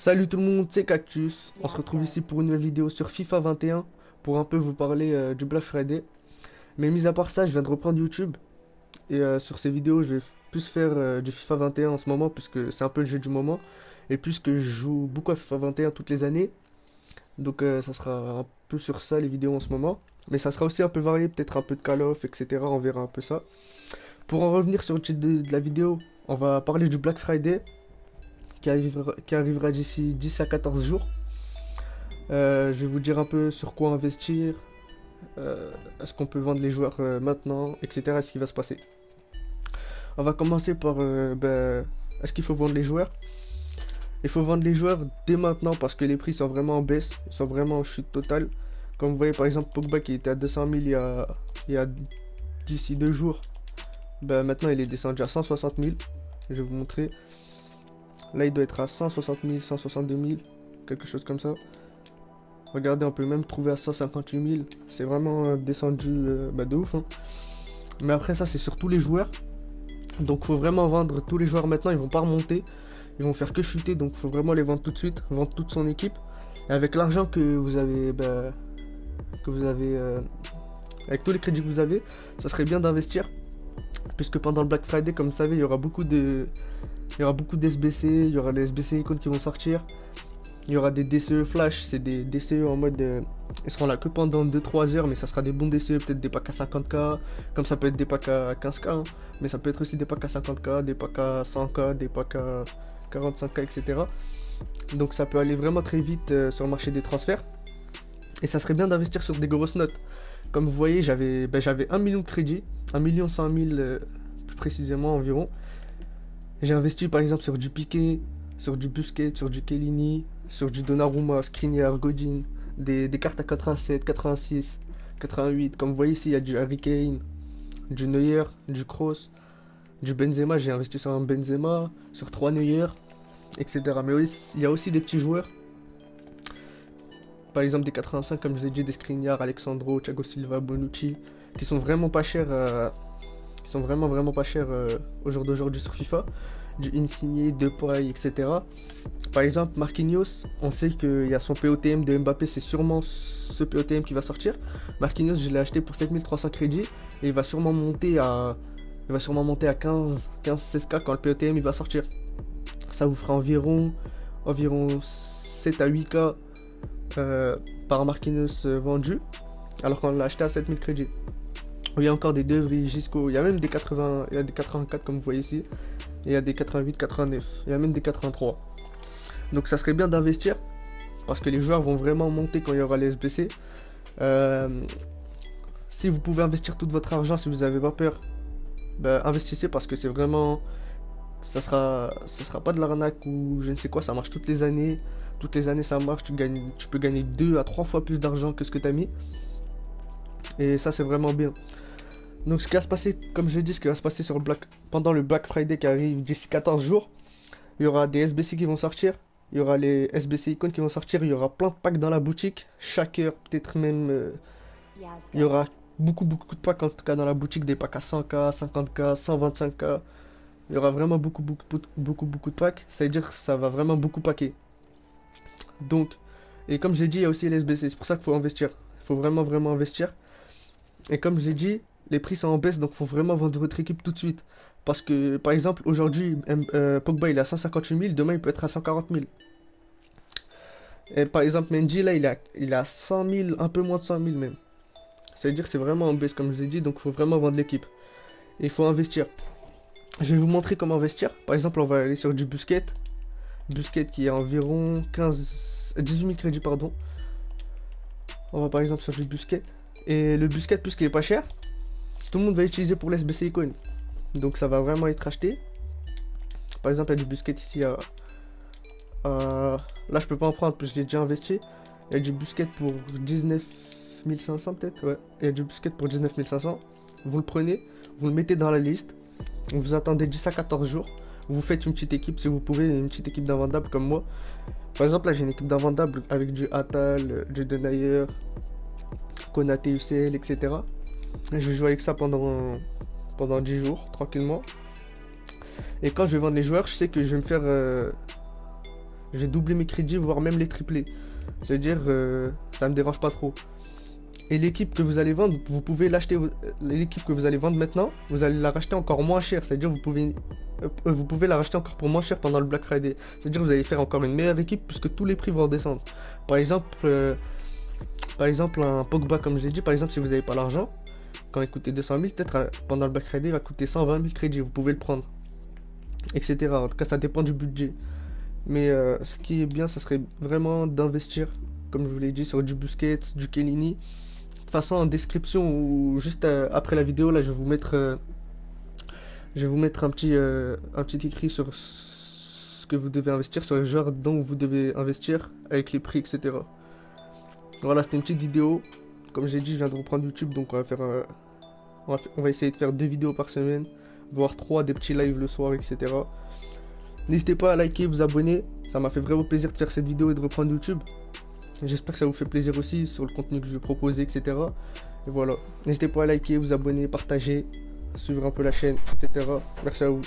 Salut tout le monde, c'est Cactus. On se retrouve ici pour une nouvelle vidéo sur FIFA 21 pour un peu vous parler du Black Friday. Mais mis à part ça, je viens de reprendre YouTube et sur ces vidéos, je vais plus faire du FIFA 21 en ce moment puisque c'est un peu le jeu du moment et puisque je joue beaucoup à FIFA 21 toutes les années. Donc ça sera un peu sur ça les vidéos en ce moment. Mais ça sera aussi un peu varié, peut-être un peu de Call of, etc. On verra un peu ça. Pour en revenir sur le titre de la vidéo, on va parler du Black Friday qui arrivera d'ici 10 à 14 jours. Je vais vous dire un peu sur quoi investir, est-ce qu'on peut vendre les joueurs maintenant, etc. Ce qui va se passer. On va commencer par est-ce qu'il faut vendre les joueurs? Il faut vendre les joueurs dès maintenant parce que les prix sont vraiment en baisse, ils sont vraiment en chute totale. Comme vous voyez par exemple Pogba qui était à 200 000 il y a d'ici 2 jours, maintenant il est descendu à 160 000. Je vais vous montrer. Là il doit être à 160 000, 162 000, quelque chose comme ça. Regardez, on peut même trouver à 158 000. C'est vraiment descendu de ouf, hein. Mais après ça, c'est sur tous les joueurs. Donc faut vraiment vendre tous les joueurs maintenant. Ils vont pas remonter. Ils vont faire que chuter. Donc faut vraiment les vendre tout de suite. Vendre toute son équipe. Et avec l'argent que vous avez, avec tous les crédits que vous avez, ça serait bien d'investir. Puisque pendant le Black Friday, comme vous savez, il y aura beaucoup d'SBC. Il y aura les SBC icônes qui vont sortir. Il y aura des DCE flash, c'est des DCE en mode. Ils seront là que pendant 2-3 heures, mais ça sera des bons DCE, peut-être des packs à 50k, comme ça peut être des packs à 15k, hein. Mais ça peut être aussi des packs à 50k, des packs à 100k, des packs à 45k, etc. Donc ça peut aller vraiment très vite sur le marché des transferts. Et ça serait bien d'investir sur des grosses notes. Comme vous voyez, j'avais 1 million de crédits, 1 100 000 plus précisément environ. J'ai investi par exemple sur du Piqué, sur du Busquets, sur du Kellini, sur du Donnarumma, Skriniar, Godin, des cartes à 87, 86, 88. Comme vous voyez ici, il y a du Harry Kane, du Neuer, du Kroos, du Benzema. J'ai investi sur un Benzema, sur 3 Neuer, etc. Mais il y a aussi des petits joueurs, par exemple des 85, comme je vous ai dit, des Skriniar, Alexandro, Thiago Silva, Bonucci, qui sont vraiment pas chers, qui sont vraiment pas chers au jour d'aujourd'hui sur FIFA. Du Insigne, Depay, etc. Par exemple, Marquinhos, on sait qu'il y a son POTM de Mbappé, c'est sûrement ce POTM qui va sortir. Marquinhos, je l'ai acheté pour 7300 crédits et il va sûrement monter à 15-16k quand le POTM il va sortir. Ça vous fera environ 7 à 8k par Marquinhos vendu, alors qu'on l'a acheté à 7000 crédits. Il y a encore des De Vrij, Gisco, il y a même des 80, il y a des 84 comme vous voyez ici. Il y a des 88, 89, il y a même des 83. Donc ça serait bien d'investir parce que les joueurs vont vraiment monter quand il y aura les SBC. Si vous pouvez investir tout votre argent, si vous n'avez pas peur, investissez parce que c'est vraiment, ça sera pas de l'arnaque ou je ne sais quoi, ça marche toutes les années. Toutes les années ça marche, tu peux gagner 2 à 3 fois plus d'argent que ce que tu as mis. Et ça c'est vraiment bien. Donc ce qui va se passer, comme je l'ai dit, ce qui va se passer pendant le Black Friday qui arrive d'ici 14 jours, il y aura des SBC qui vont sortir, il y aura les SBC icônes qui vont sortir, il y aura plein de packs dans la boutique, chaque heure, peut-être même, il y aura beaucoup de packs en tout cas dans la boutique, des packs à 100k, 50k, 125k, il y aura vraiment beaucoup de packs, ça veut dire que ça va vraiment beaucoup packer. Donc, et comme j'ai dit, il y a aussi les SBC, c'est pour ça qu'il faut investir, il faut vraiment investir. Et comme j'ai dit, les prix sont en baisse, donc il faut vraiment vendre votre équipe tout de suite. Parce que, par exemple, aujourd'hui, Pogba il est à 158 000, demain il peut être à 140 000. Et par exemple, Mendy là il a 100 000, un peu moins de 100 000 même. Ça veut dire que c'est vraiment en baisse, comme je vous ai dit, donc il faut vraiment vendre l'équipe. Et il faut investir. Je vais vous montrer comment investir. Par exemple, on va aller sur du Busquets. Busquets qui est environ 18 000 crédits, pardon. On va par exemple sur du Busquets. Et le Busquets, puisqu'il est pas cher, tout le monde va l'utiliser pour l'SBC Icon. Donc ça va vraiment être acheté. Par exemple, il y a du Busquets ici là, je peux pas en prendre parce que j'ai déjà investi. Il y a du Busquets pour 19 500 peut-être. Ouais, il y a du Busquets pour 19 500. Vous le prenez, vous le mettez dans la liste. Vous attendez 10 à 14 jours. Vous faites une petite équipe si vous pouvez, une petite équipe d'invendables comme moi. Par exemple, là j'ai une équipe d'invendables avec du Atal, du Denayer, Konaté UCL, etc. Et je vais jouer avec ça pendant 10 jours, tranquillement. Et quand je vais vendre les joueurs, je sais que je vais me faire Je vais doubler mes crédits, voire même les tripler. C'est-à-dire, ça me dérange pas trop. Et l'équipe que vous allez vendre, vous pouvez l'acheter. L'équipe que vous allez vendre maintenant, vous allez la racheter encore moins cher. C'est-à-dire, vous pouvez la racheter encore pour moins cher pendant le Black Friday. C'est-à-dire, vous allez faire encore une meilleure équipe puisque tous les prix vont redescendre. Par exemple, un Pogba, comme j'ai dit, par exemple, si vous n'avez pas l'argent, quand il coûtait 200 000, peut-être pendant le Black Friday, il va coûter 120 000 crédits. Vous pouvez le prendre, etc. En tout cas, ça dépend du budget. Mais ce qui est bien, ça serait vraiment d'investir, comme je vous l'ai dit, sur du Busquets, du Chiellini. De toute façon, en description ou juste après la vidéo, là, je vais vous mettre un petit écrit sur ce que vous devez investir, sur les joueurs dont vous devez investir, avec les prix, etc. Voilà, c'était une petite vidéo. Comme j'ai dit, je viens de reprendre YouTube, donc on va essayer de faire 2 vidéos par semaine, voire 3, des petits lives le soir, etc. N'hésitez pas à liker, vous abonner. Ça m'a fait vraiment plaisir de faire cette vidéo et de reprendre YouTube. J'espère que ça vous fait plaisir aussi sur le contenu que je vais proposer, etc. Et voilà. N'hésitez pas à liker, vous abonner, partager, suivre un peu la chaîne, etc. Merci à vous.